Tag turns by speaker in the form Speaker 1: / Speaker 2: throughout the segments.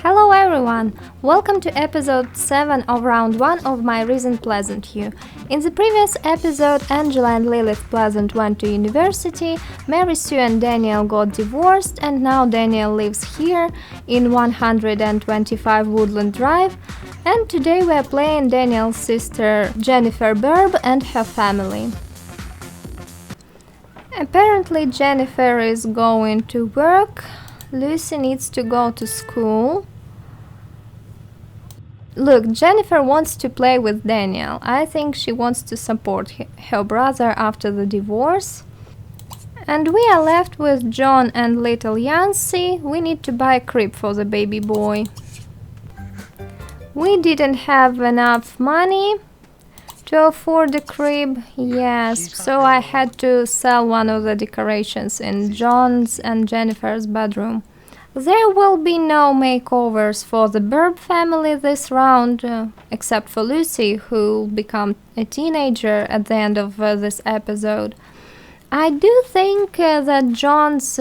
Speaker 1: Hello everyone! Welcome to episode 7 of round 1 of my recent Pleasantview. In the previous episode, Angela and Lilith Pleasant went to university, Mary Sue and Daniel got divorced, and now Daniel lives here in 125 Woodland Drive. And today we are playing Daniel's sister Jenifer Burb and her family. Apparently Jenifer is going to work. Lucy needs to go to school. Look, Jenifer wants to play with Daniel. I think she wants to support her brother after the divorce. And we are left with John and little Yancy. We need to buy a crib for the baby boy. We didn't have enough money to afford the crib, yes, so I had to sell one of the decorations in John's and Jenifer's bedroom. There will be no makeovers for the Burb family this round, except for Lucy, who will become a teenager at the end of this episode. I do think that John's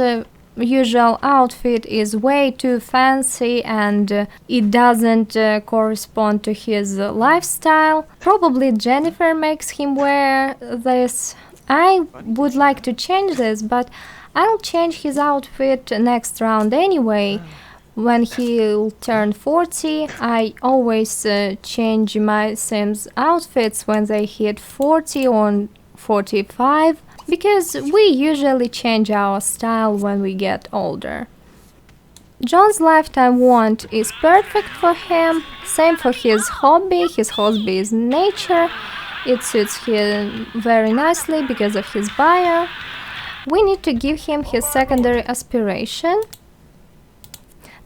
Speaker 1: usual outfit is way too fancy and it doesn't correspond to his lifestyle. Probably Jenifer makes him wear this. I would like to change this, but I'll change his outfit next round anyway. When he'll turn 40, I always change my Sims outfits when they hit 40 or 45, because we usually change our style when we get older. John's lifetime want is perfect for him, same for his hobby. His hobby is nature. It suits him very nicely because of his bio. We need to give him his secondary aspiration.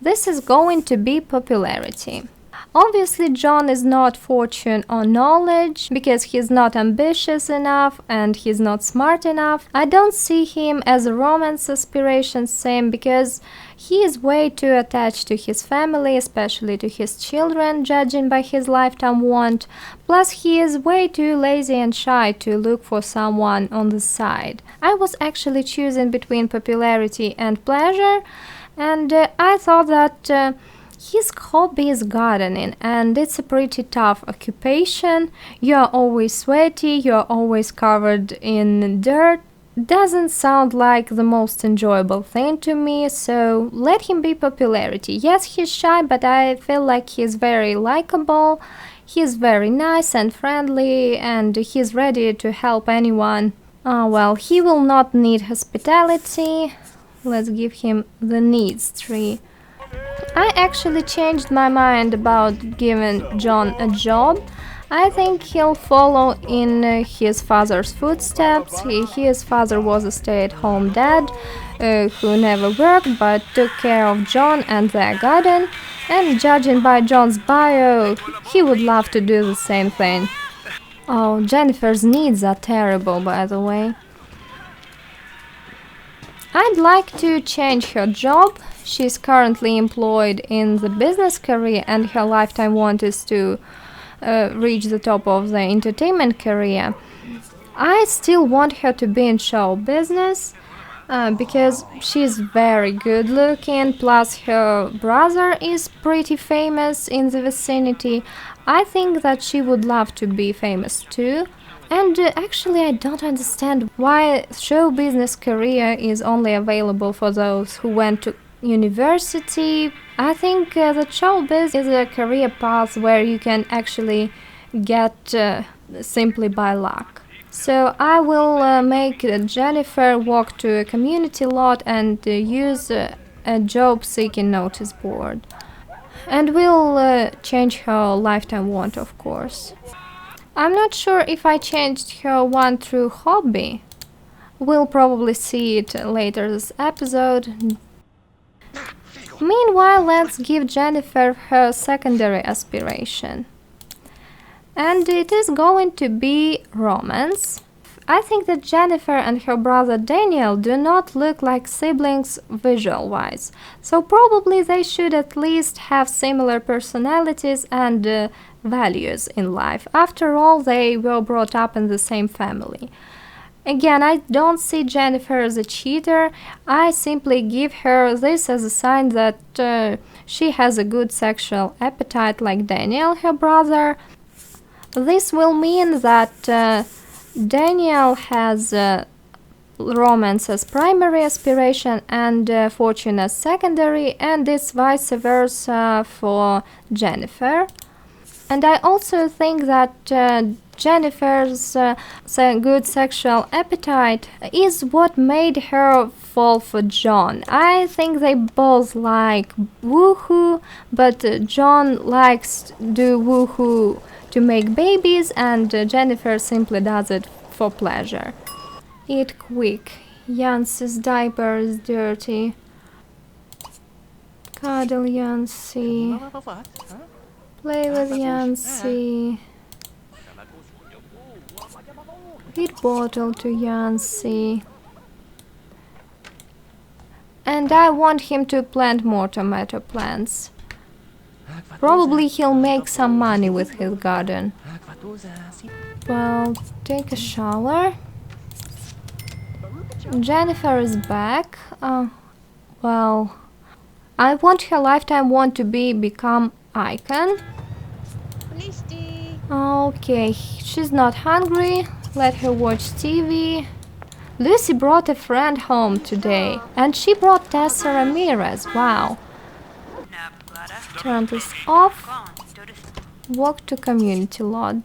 Speaker 1: This is going to be popularity. Obviously, John is not fortune or knowledge because he's not ambitious enough and he's not smart enough. I don't see him as a romance aspiration Sim because he is way too attached to his family, especially to his children, judging by his lifetime want. Plus, he is way too lazy and shy to look for someone on the side. I was actually choosing between popularity and pleasure, and I thought that his hobby is gardening, and it's a pretty tough occupation. You're always sweaty, you're always covered in dirt. Doesn't sound like the most enjoyable thing to me, so let him be popularity. Yes, he's shy, but I feel like he's very likable. He's very nice and friendly, and he's ready to help anyone. Well, he will not need hospitality. Let's give him the needs tree. I actually changed my mind about giving John a job. I think he'll follow in his father's footsteps. His father was a stay-at-home dad who never worked but took care of John and their garden. And judging by John's bio, he would love to do the same thing. Oh, Jenifer's needs are terrible, by the way. I'd like to change her job. She's currently employed in the business career and her lifetime want is to reach the top of the entertainment career. I still want her to be in show business because she's very good looking, plus her brother is pretty famous in the vicinity. I think that she would love to be famous too. And actually I don't understand why show business career is only available for those who went to university. I think that showbiz is a career path where you can actually get simply by luck. So I will make Jenifer walk to a community lot and use a job-seeking notice board. And we'll change her lifetime want, of course. I'm not sure if I changed her want through hobby. We'll probably see it later this episode. Meanwhile, let's give Jenifer her secondary aspiration. And it is going to be romance. I think that Jenifer and her brother Daniel do not look like siblings visual-wise, so probably they should at least have similar personalities and values in life. After all, they were brought up in the same family. Again, I don't see Jenifer as a cheater. I simply give her this as a sign that she has a good sexual appetite like Daniel, her brother. This will mean that Daniel has romance as primary aspiration and fortune as secondary, and it's vice versa for Jenifer. And I also think that Jenifer's good sexual appetite is what made her fall for John. I think they both like woohoo, but John likes do woohoo to make babies, and Jenifer simply does it for pleasure. Eat quick. Yancy's diaper is dirty. Cuddle Yancy. Play with Yancy. Feed bottle to Yancy. And I want him to plant more tomato plants. Probably he'll make some money with his garden. Well, take a shower. Jenifer is back. Well, I want her lifetime want to become icon. Okay, she's not hungry. Let her watch TV. Lucy brought a friend home today, and she brought Tessa Ramirez. Wow. Turn this off. Walk to community lot.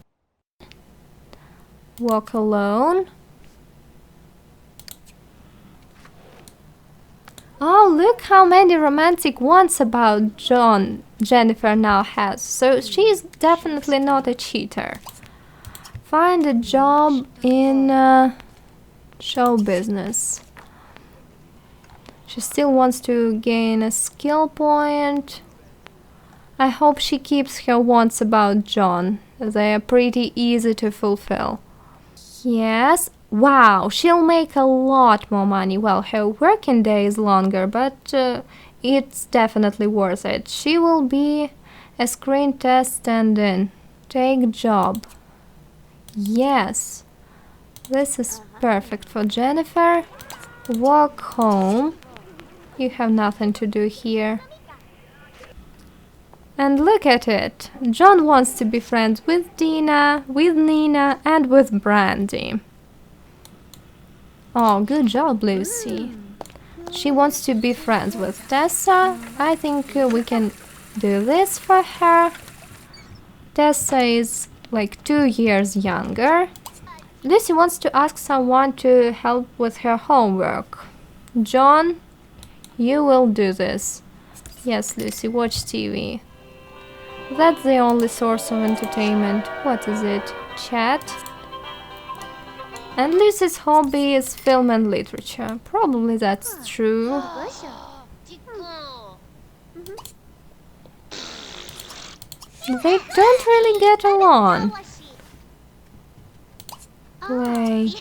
Speaker 1: Walk alone. Oh, look how many romantic ones about John Jenifer now has. So she's definitely not a cheater. Find a job in show business. She still wants to gain a skill point. I hope she keeps her wants about John. They are pretty easy to fulfill. Yes. Wow, she'll make a lot more money. Well, her working day is longer, but it's definitely worth it. She will be a screen test stand-in. Take job. Yes, this is perfect for Jenifer. Walk home. You have nothing to do here. And look at it. John wants to be friends with Dina, with Nina, and with Brandy. Oh, good job, Lucy. She wants to be friends with Tessa. I think we can do this for her. Tessa is like 2 years younger. Lucy wants to ask someone to help with her homework. John, you will do this. Yes, Lucy, watch TV. That's the only source of entertainment. What is it? Chat? And Lucy's hobby is film and literature. Probably that's true. They don't really get along. Play.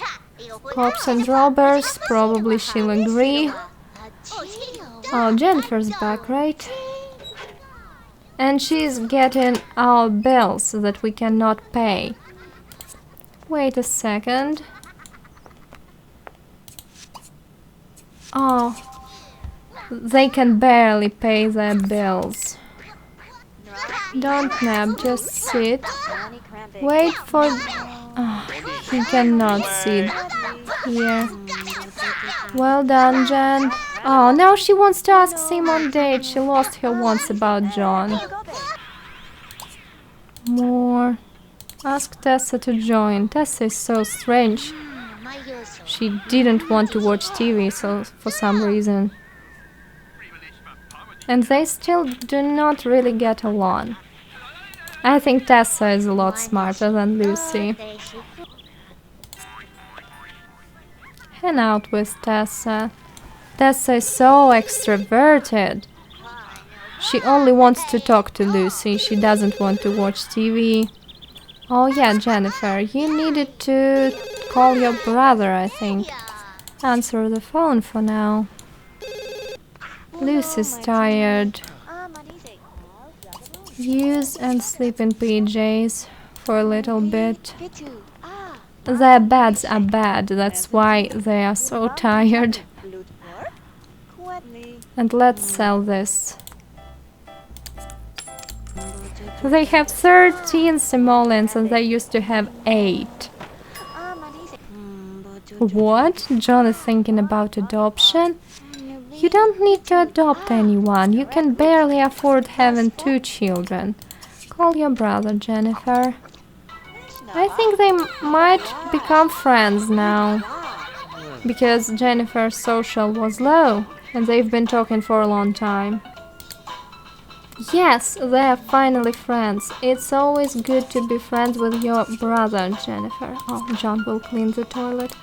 Speaker 1: Cops and robbers. Probably she'll agree. Oh, Jenifer's back, right? And she's getting our bills that we cannot pay. Wait a second. Oh, they can barely pay their bills. Don't nap, just sit. Wait for... Oh, he cannot sit here. Well done, Jen. Oh, now she wants to ask Sim on date. She lost her wants about John. More. Ask Tessa to join. Tessa is so strange. She didn't want to watch TV for some reason. And they still do not really get along. I think Tessa is a lot smarter than Lucy. Hang out with Tessa. Tessa is so extroverted. She only wants to talk to Lucy. She doesn't want to watch TV. Oh yeah, Jenifer, you needed to call your brother, I think. Answer the phone for now. Lucy's tired. Use and sleep in PJs for a little bit. Their beds are bad, that's why they are so tired. And let's sell this. They have 13 simoleons and they used to have 8. What? John is thinking about adoption? You don't need to adopt anyone. You can barely afford having 2 children. Call your brother, Jenifer. I think they might become friends now. Because Jenifer's social was low and they've been talking for a long time. Yes, they are finally friends. It's always good to be friends with your brother, Jenifer. Oh, John will clean the toilet.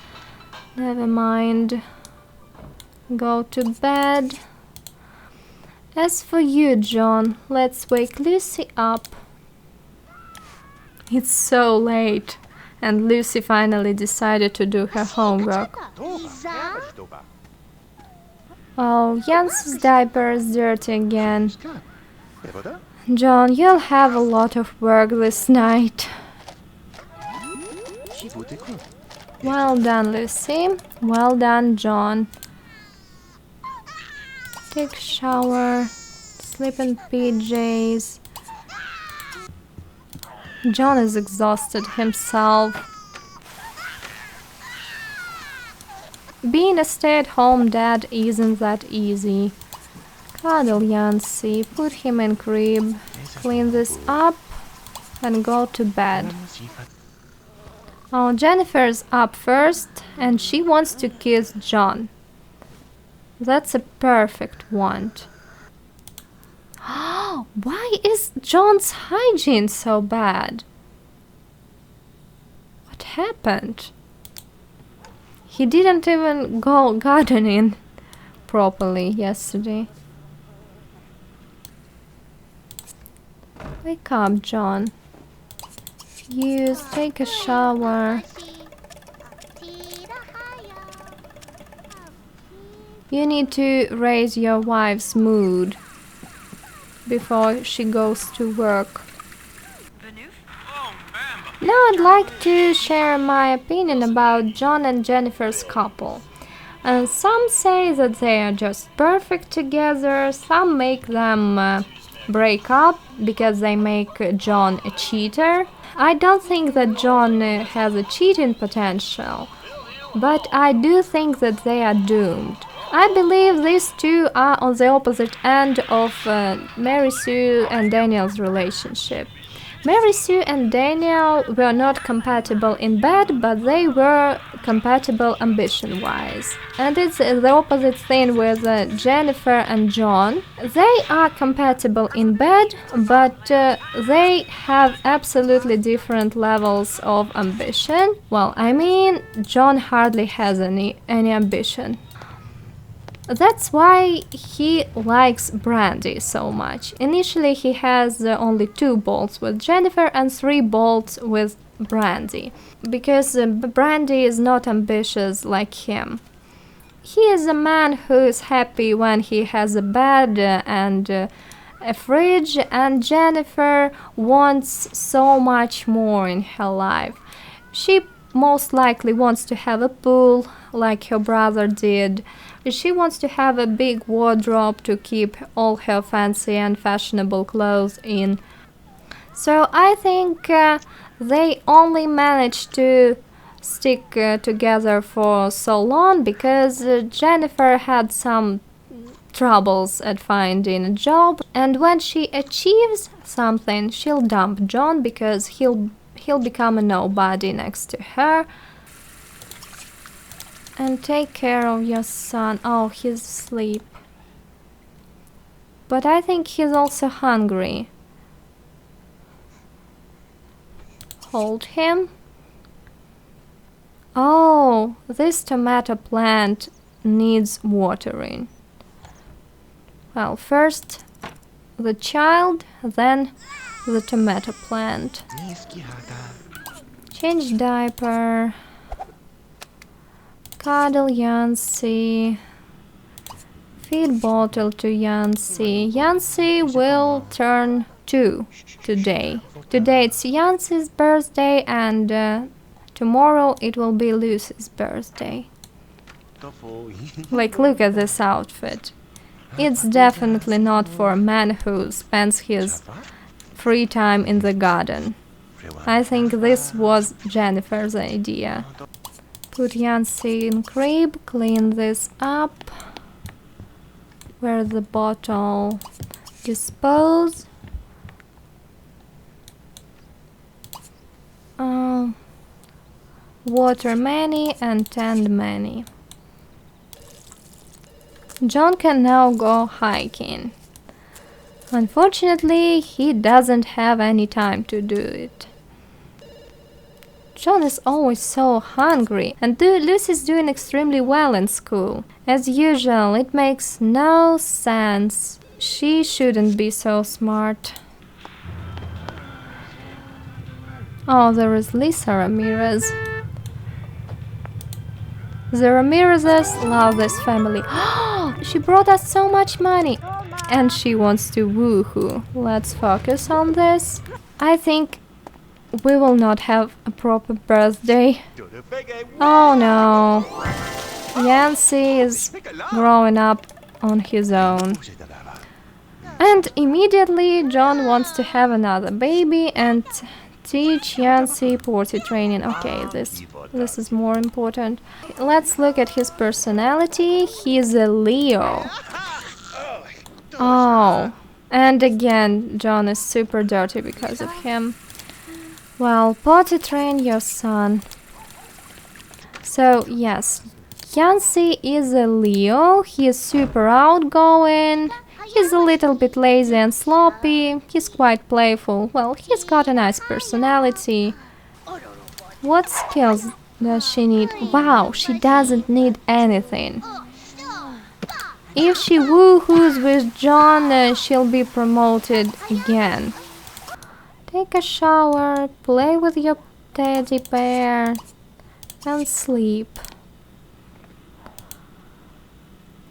Speaker 1: Never mind. Go to bed. As for you, John, let's wake Lucy up. It's so late, and Lucy finally decided to do her homework. Oh, Yancy's diaper is dirty again. John, you'll have a lot of work this night. Well done, Lucy. Well done, John. Take a shower, sleep in PJs. John is exhausted himself. Being a stay-at-home dad isn't that easy. Cuddle Yancy, put him in crib, clean this up, and go to bed. Oh, Jenifer's up first, and she wants to kiss John. That's a perfect want. Why is John's hygiene so bad? What happened? He didn't even go gardening properly yesterday. Wake up, John. Take a shower. You need to raise your wife's mood before she goes to work. Now I'd like to share my opinion about John and Jenifer's couple. Some say that they are just perfect together, some make them break up because they make John a cheater. I don't think that John has a cheating potential, but I do think that they are doomed. I believe these two are on the opposite end of Mary Sue and Daniel's relationship. Mary Sue and Daniel were not compatible in bed, but they were compatible ambition-wise. And it's the opposite thing with Jenifer and John. They are compatible in bed, but they have absolutely different levels of ambition. Well, I mean, John hardly has any ambition. That's why he likes Brandy so much. Initially he has only 2 bolts with Jenifer and 3 bolts with Brandy, because Brandy is not ambitious like him. He is a man who is happy when he has a bed and a fridge, and Jenifer wants so much more in her life. She most likely wants to have a pool like her brother did. She wants to have a big wardrobe to keep all her fancy and fashionable clothes in. So I think they only managed to stick together for so long because Jenifer had some troubles at finding a job, and when she achieves something, she'll dump John because he'll become a nobody next to her. And take care of your son. Oh, he's asleep. But I think he's also hungry. Hold him. Oh, this tomato plant needs watering. Well, first the child, then the tomato plant. Change diaper. Cuddle Yancy. Feed bottle to Yancy. Yancy will turn 2 today. Today it's Yancy's birthday, and Tomorrow it will be Lucy's birthday. Like, look at this outfit. It's definitely not for a man who spends his free time in the garden. I think this was Jenifer's idea. Put Yancy in crib, clean this up. Where's the bottle? Dispose. Water many and tend many. John can now go hiking. Unfortunately, he doesn't have any time to do it. John is always so hungry, and Lucy's doing extremely well in school. As usual, it makes no sense. She shouldn't be so smart. Oh, there is Lisa Ramirez. The Ramirezes love this family. She brought us so much money! And she wants to woohoo. Let's focus on this. I think we will not have a proper birthday. Oh no. Yancy is growing up on his own. And immediately John wants to have another baby and teach Yancy potty training. Okay, this is more important. Let's look at his personality. He's a Leo. Oh, and again, John is super dirty because of him. Well, potty train your son. So, yes, Yancy is a Leo. He is super outgoing. He's a little bit lazy and sloppy. He's quite playful. Well, he's got a nice personality. What skills does she need? Wow, she doesn't need anything. If she woohoos with John, she'll be promoted again. Take a shower, play with your teddy bear, and sleep.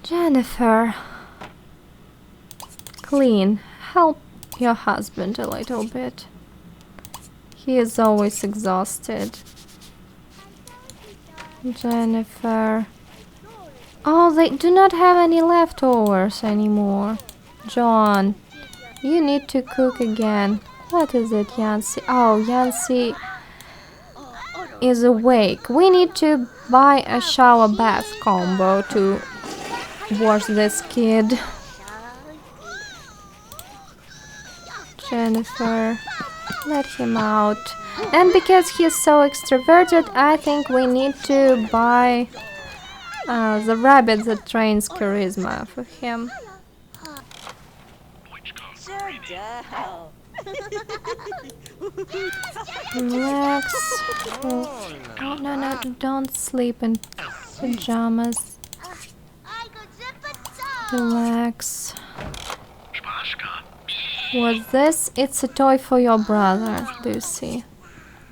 Speaker 1: Jenifer, clean. Help your husband a little bit. He is always exhausted. Jenifer. Oh, they do not have any leftovers anymore. John, you need to cook again. What is it, Yancy? Oh, Yancy is awake. We need to buy a shower bath combo to wash this kid. Jenifer, let him out. And because he's so extroverted, I think we need to buy the rabbit that trains charisma for him. Relax. Oh, no, don't sleep in pajamas. Relax. What's this? It's a toy for your brother, Lucy.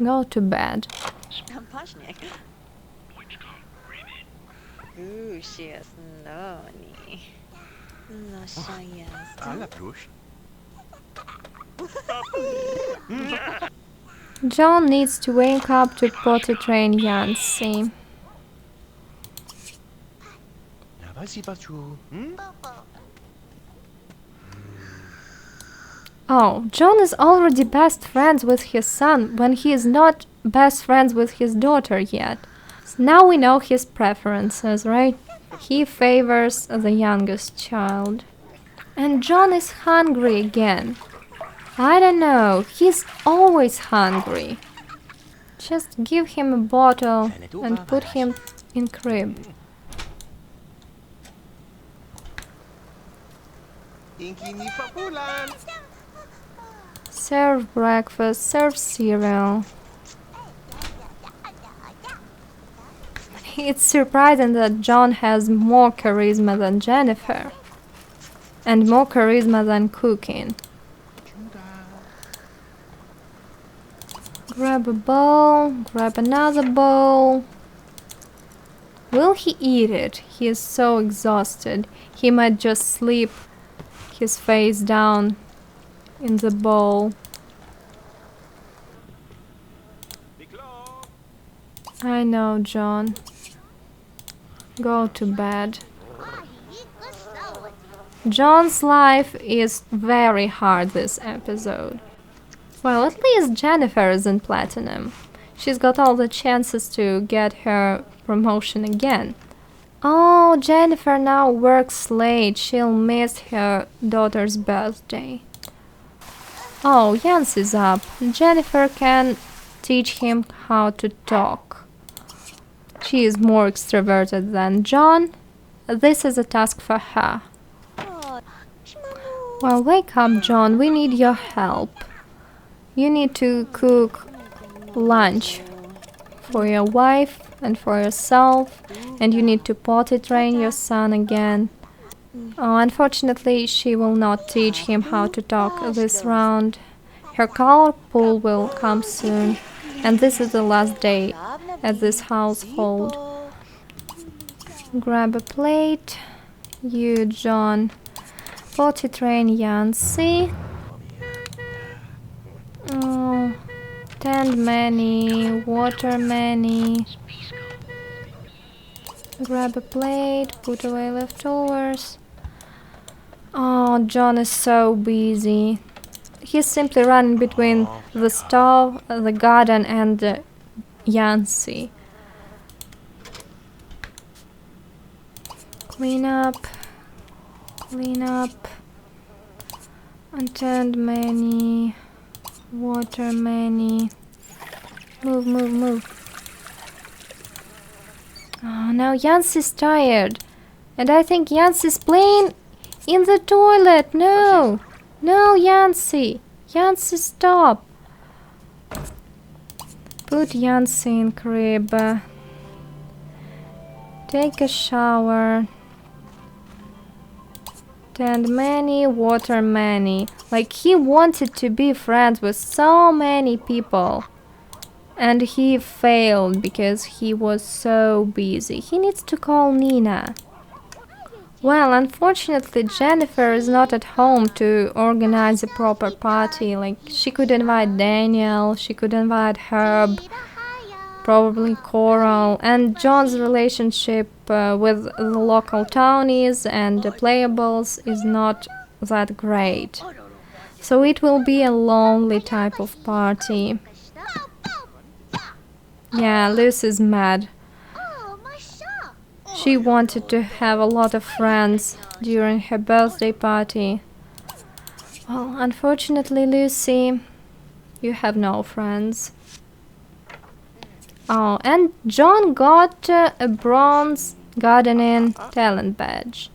Speaker 1: Go to bed. John needs to wake up to potty train Yancy. Oh, John is already best friends with his son when he is not best friends with his daughter yet. So now we know his preferences, right? He favors the youngest child. And John is hungry again. I don't know, he's always hungry. Just give him a bottle and put him in crib. Serve breakfast, serve cereal. It's surprising that John has more charisma than Jenifer. And more charisma than cooking. Grab a bowl, grab another bowl. Will he eat it? He is so exhausted. He might just sleep his face down in the bowl. I know, John. Go to bed. John's life is very hard this episode. Well, at least Jenifer is in platinum. She's got all the chances to get her promotion again. Oh, Jenifer now works late. She'll miss her daughter's birthday. Oh, Yancy's up. Jenifer can teach him how to talk. She is more extroverted than John. This is a task for her. Well, wake up, John. We need your help. You need to cook lunch for your wife and for yourself, and you need to potty train your son again. Oh, unfortunately, she will not teach him how to talk this round. Her carpool will come soon, and this is the last day at this household. Grab a plate. You, John. Potty train Yancy. Oh, tend many, water many. Grab a plate, put away leftovers. Oh, John is so busy. He's simply running between the stove, the garden, and Yancy. Clean up. Clean up. Attend many. Water many. Move, move, move. Oh, now Yancy's tired. And I think Yancy's playing in the toilet. No. No, Yancy. Yancy, stop. Put Yancy in crib. Take a shower. Tend many, water many. Like, he wanted to be friends with so many people. And he failed because he was so busy. He needs to call Nina. Well, unfortunately, Jenifer is not at home to organize a proper party. Like, she could invite Daniel, she could invite Herb, probably Coral, and John's relationship with the local townies and the playables is not that great. So it will be a lonely type of party. Yeah, Lucy's mad. She wanted to have a lot of friends during her birthday party. Well, unfortunately, Lucy, you have no friends. Oh, and John got a bronze gardening talent badge.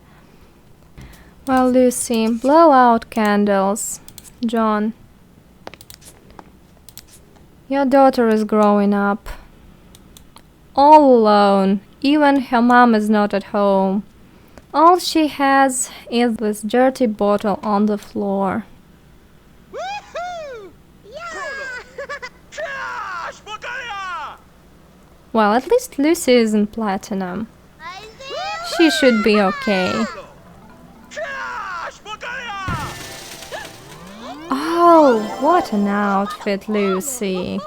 Speaker 1: Well, Lucy, blow out candles. John, your daughter is growing up. All alone. Even her mom is not at home. All she has is this dirty bottle on the floor. Well, at least Lucy is in platinum. She should be okay. Oh, what an outfit, Lucy.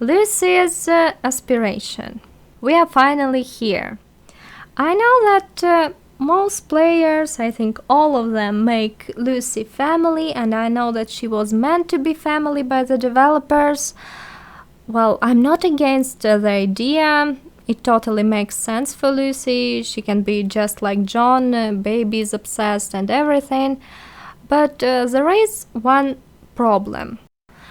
Speaker 1: Lucy's aspiration. We are finally here. I know that most players, I think all of them, make Lucy family, and I know that she was meant to be family by the developers. Well, I'm not against the idea. It totally makes sense for Lucy. She can be just like John, babies obsessed and everything. But there is one problem.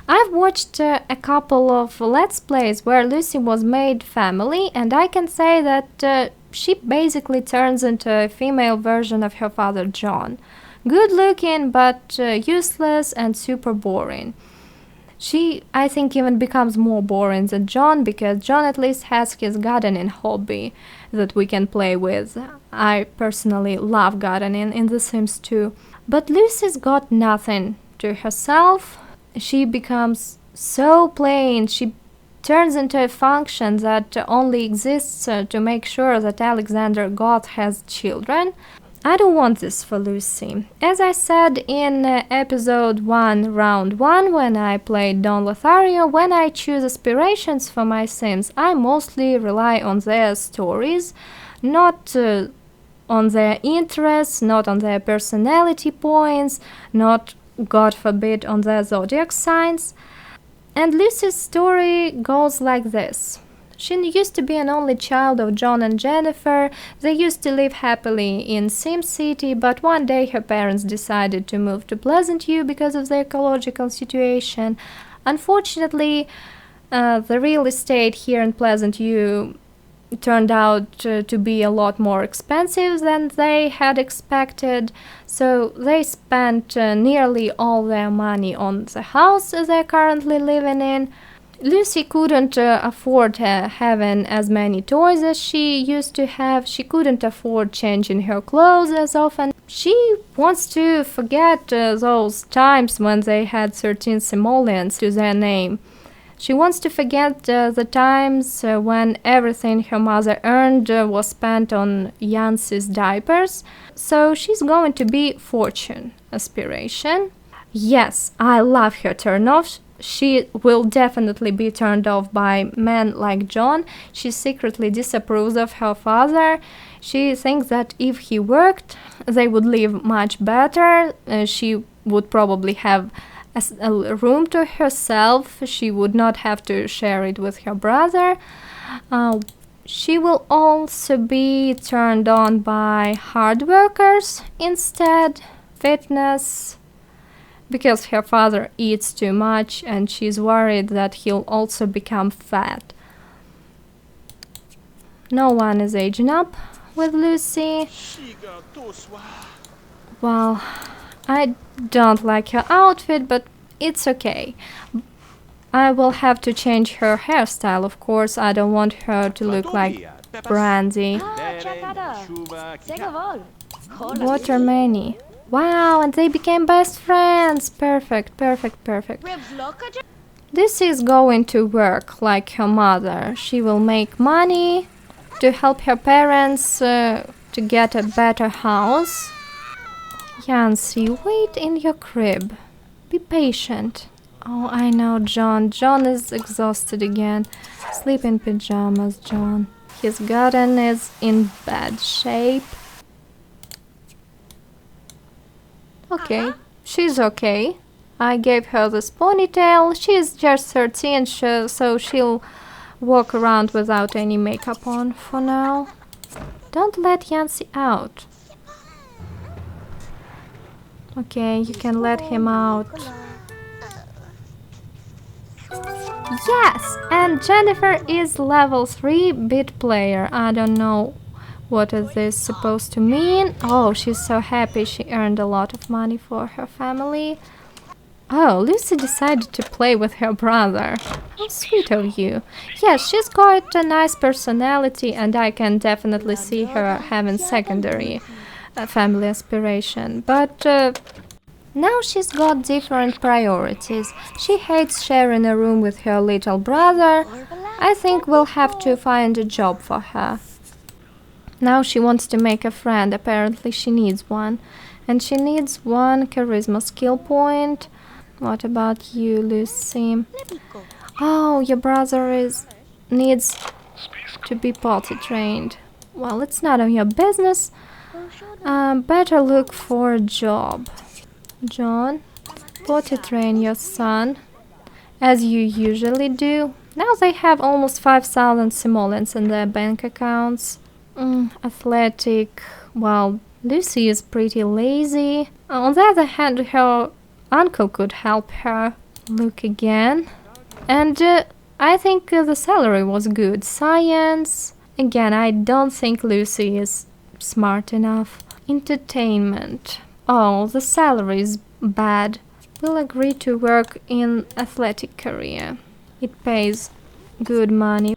Speaker 1: I've watched a couple of Let's Plays where Lucy was made family, and I can say that she basically turns into a female version of her father John. Good looking, but useless and super boring. She, I think, even becomes more boring than John, because John at least has his gardening hobby that we can play with. I personally love gardening in The Sims 2. But Lucy's got nothing to herself. She becomes so plain. She turns into a function that only exists to make sure that Alexander God has children. I don't want this for Lucy. As I said in episode 1, round 1, when I played Don Lothario, when I choose aspirations for my Sims, I mostly rely on their stories, not on their interests, not on their personality points, not, God forbid, on their zodiac signs. And Lucy's story goes like this. She used to be an only child of John and Jenifer. They used to live happily in SimCity, but one day her parents decided to move to Pleasantview because of the ecological situation. Unfortunately, the real estate here in Pleasantview turned out to be a lot more expensive than they had expected, so they spent nearly all their money on the house they're currently living in. Lucy couldn't afford having as many toys as she used to have. She couldn't afford changing her clothes as often. She wants to forget those times when they had 13 simoleons to their name. She wants to forget the times when everything her mother earned was spent on Yancy's diapers. So she's going to be fortune aspiration. Yes, I love her turn-off. She will definitely be turned off by men like John. She secretly disapproves of her father. She thinks that if he worked, they would live much better. She would probably have a room to herself. She would not have to share it with her brother. She will also be turned on by hard workers instead, fitness, because her father eats too much and she's worried that he'll also become fat. No one is aging up with Lucy. Well, I don't like her outfit, but it's okay. I will have to change her hairstyle, of course. I don't want her to look like Brandy. Watermany. Wow, and they became best friends. Perfect, perfect, perfect. This is going to work like her mother. She will make money to help her parents to get a better house. Yancy, wait in your crib. Be patient. Oh, I know John. John is exhausted again. Sleep in pajamas, John. His garden is in bad shape. Okay, she's okay. I gave her this ponytail. She's just 13, so she'll walk around without any makeup on for now. Don't let Yancy out. Okay, you can let him out. Yes! And Jenifer is level 3 bit player. I don't know what is this supposed to mean. Oh, she's so happy she earned a lot of money for her family. Oh, Lucy decided to play with her brother. How sweet of you. Yes, she's got a nice personality and I can definitely see her having secondary family aspiration. But now she's got different priorities. She hates sharing a room with her little brother. I think we'll have to find a job for her. Now she wants to make a friend. Apparently she needs one. And she needs 1 charisma skill point. What about you, Lucy? Oh, your brother needs to be potty trained. Well, it's none of your business. Better look for a job. John, potty train your son, as you usually do. Now they have almost 5,000 simoleons in their bank accounts. Athletic. Well, Lucy is pretty lazy. On the other hand, her uncle could help her. Look again. And I think the salary was good. Science. Again, I don't think Lucy is smart enough. Entertainment. Oh, the salary is bad. We'll agree to work in athletic career. It pays good money.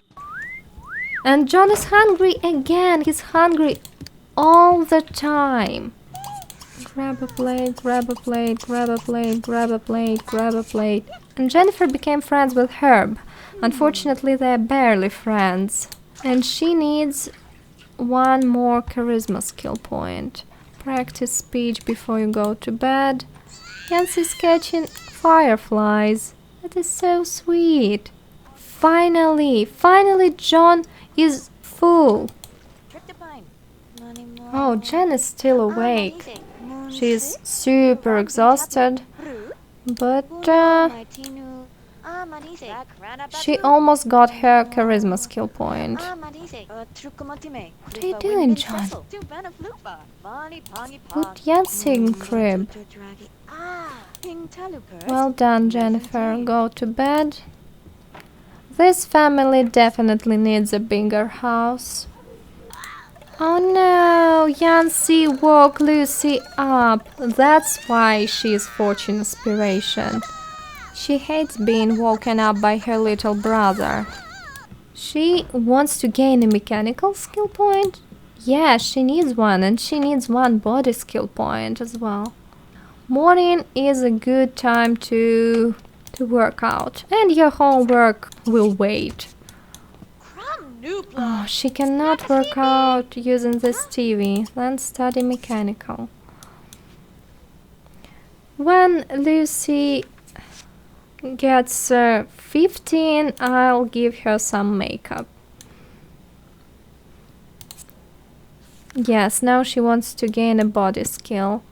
Speaker 1: And John is hungry again. He's hungry all the time. Grab a plate, grab a plate, grab a plate, grab a plate, grab a plate. And Jenifer became friends with Herb. Unfortunately, they're barely friends. And she needs 1 more charisma skill point. Practice speech before you go to bed. Yancy's catching fireflies. That is so sweet. Finally John is full. Oh, Jen is still awake. She is super exhausted, but she almost got her charisma skill point. What are you doing, John? Put Yancy in crib. Well done, Jenifer. Go to bed. This family definitely needs a bigger house. Oh no, Yancy woke Lucy up. That's why she is fortune aspiration. She hates being woken up by her little brother. She wants to gain a mechanical skill point? Yeah, she needs one, and she needs one body skill point as well. Morning is a good time to work out, and your homework will wait. Oh, she cannot work out using this TV, then study mechanical. When Lucy gets 15, I'll give her some makeup. Yes, now she wants to gain a body skill.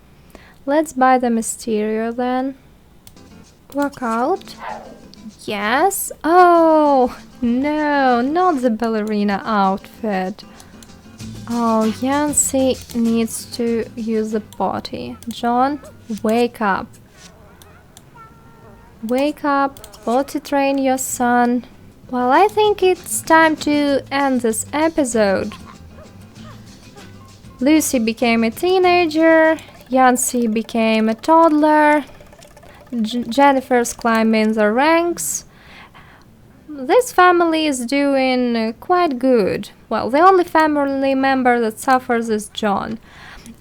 Speaker 1: Let's buy the Mysterio then. Work out. Yes. Oh, no, not the ballerina outfit. Oh, Yancy needs to use the potty. John, wake up. Wake up, potty train your son. Well, I think it's time to end this episode. Lucy became a teenager. Yancy became a toddler. Jenifer's climbing the ranks. This family is doing quite good. Well, the only family member that suffers is John.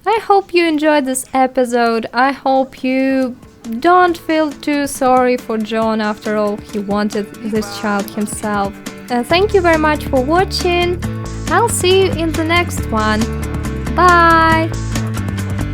Speaker 1: I hope you enjoyed this episode. I hope you don't feel too sorry for John. After all, he wanted this child himself. Thank you very much for watching. I'll see you in the next one. Bye!